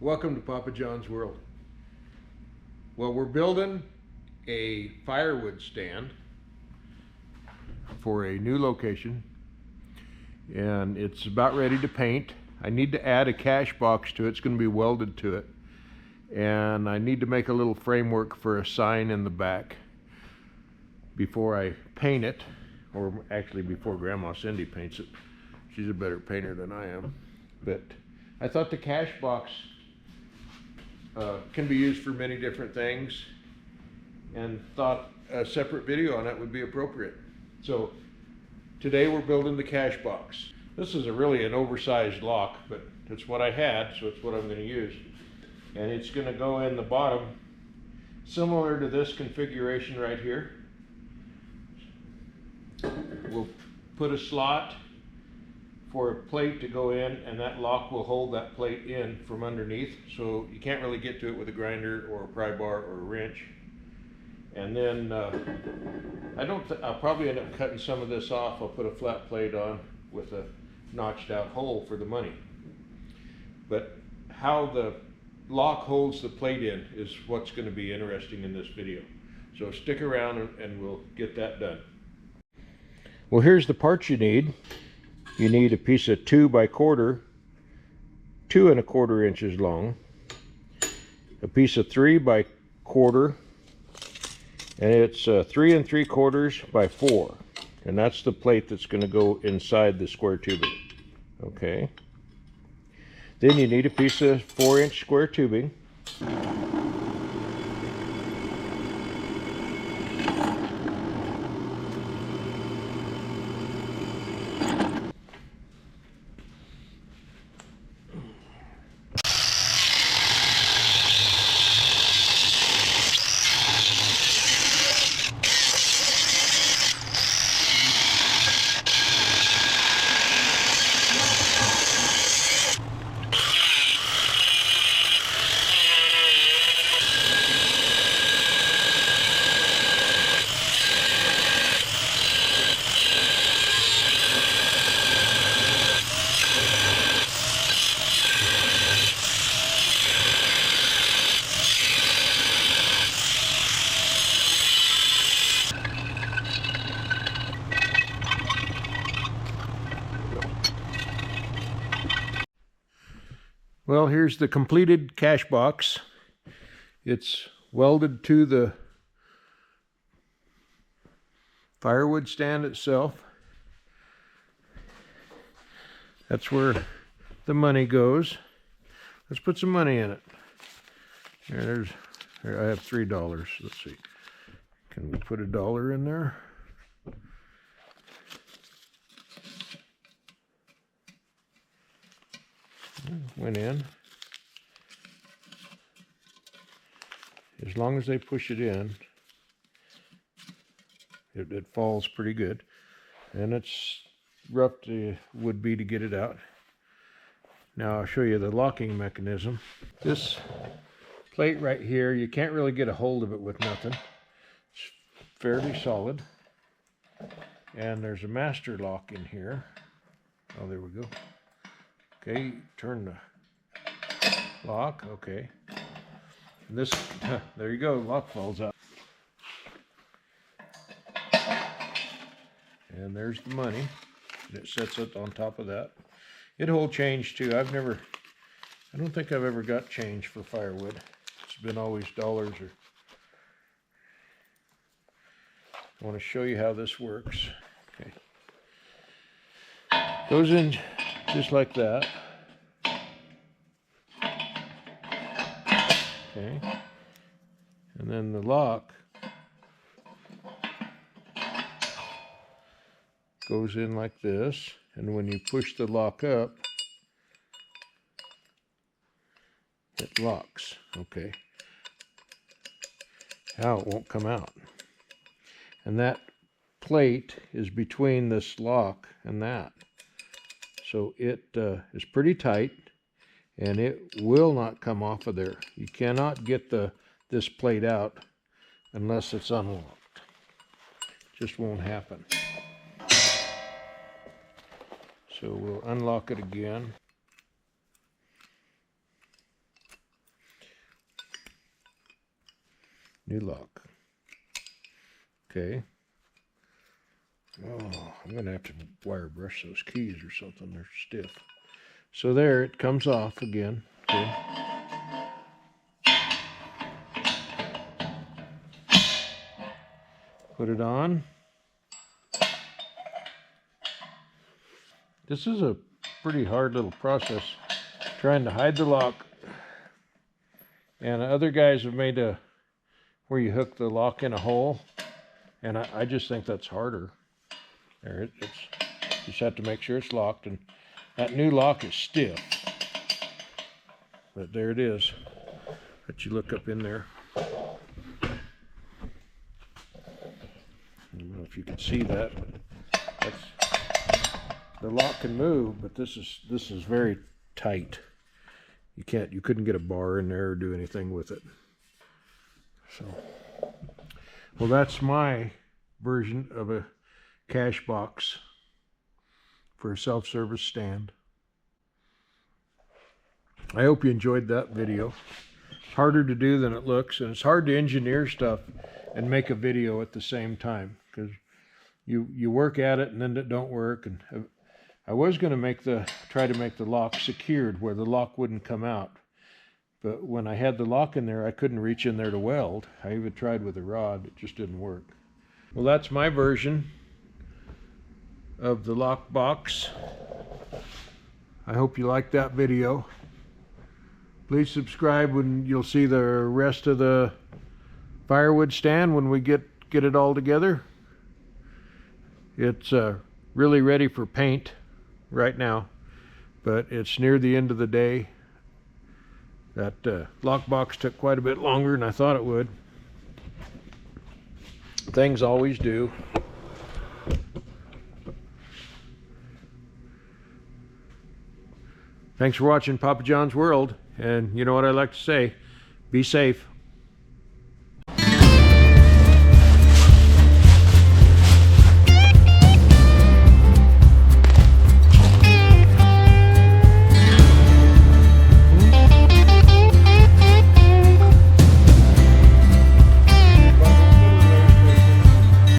Welcome to Papa John's World. Well, we're building a firewood stand for a new location, and it's about ready to paint. I need to add a cash box to it. It's going to be welded to it, and I need to make a little framework for a sign in the back before I paint it, or actually before Grandma Cindy paints it. She's a better painter than I am. But I thought the cash box can be used for many different things, and thought a separate video on it would be appropriate. So today we're building the cash box. This is really an oversized lock, but it's what I had, so it's what I'm going to use. And it's going to go in the bottom, similar to this configuration right here. We'll put a slot for a plate to go in, and that lock will hold that plate in from underneath, so you can't really get to it with a grinder or a pry bar or a wrench. And then I'll probably end up cutting some of this off. I'll put a flat plate on with a notched out hole for the money. But how the lock holds the plate in is what's going to be interesting in this video. So stick around and we'll get that done. Well, here's the parts you need. You need a piece of 2 by 1/4, 2 1/4 inches long, a piece of 3 by 1/4, and it's 3 3/4 by 4, and that's the plate that's going to go inside the square tubing. Okay. Then you need a piece of 4-inch square tubing. Well, here's the completed cash box. It's welded to the firewood stand itself. That's where the money goes. Let's put some money in it. There, I have $3. Let's see. Can we put $1 in there? Went in. As long as they push it in, it falls pretty good, and it's rough would be to get it out. Now I'll show you the locking mechanism. This plate right here, you can't really get a hold of it with nothing. It's fairly solid, and there's a master lock in here. Oh, there we go. Okay, turn the lock, okay. And this, there you go, lock falls out. And there's the money, and it sets it on top of that. It holds change too. I don't think I've ever got change for firewood. It's been always dollars or. I want to show you how this works. Okay. Goes in just like that. Okay. And then the lock goes in like this, and when you push the lock up, it locks. Okay. Now it won't come out. And that plate is between this lock and that. So it is pretty tight, and it will not come off of there. You cannot get this plate out unless it's unlocked. Just won't happen. So we'll unlock it again. New lock. Okay. Oh, I'm going to have to wire brush those keys or something. They're stiff. So there, it comes off again. Okay. Put it on. This is a pretty hard little process, trying to hide the lock. And other guys have made a where you hook the lock in a hole, and I just think that's harder. There, it's you just have to make sure it's locked, and that new lock is stiff. But there it is. Let you look up in there. I don't know if you can see that. The lock can move, but this is very tight. You couldn't get a bar in there or do anything with it. So, well, that's my version of a cash box for a self-service stand. I hope you enjoyed that video. It's harder to do than it looks, and it's hard to engineer stuff and make a video at the same time, because you work at it and then it don't work. And I was going to try to make the lock secured where the lock wouldn't come out, but when I had the lock in there, I couldn't reach in there to weld. I even tried with a rod. It just didn't work. Well, that's my version of the lock box. I hope you liked that video. Please subscribe when you'll see the rest of the firewood stand when we get it all together. It's really ready for paint right now, but it's near the end of the day. That lock box took quite a bit longer than I thought it would. Things always do. Thanks for watching Papa John's World, and you know what I like to say, be safe.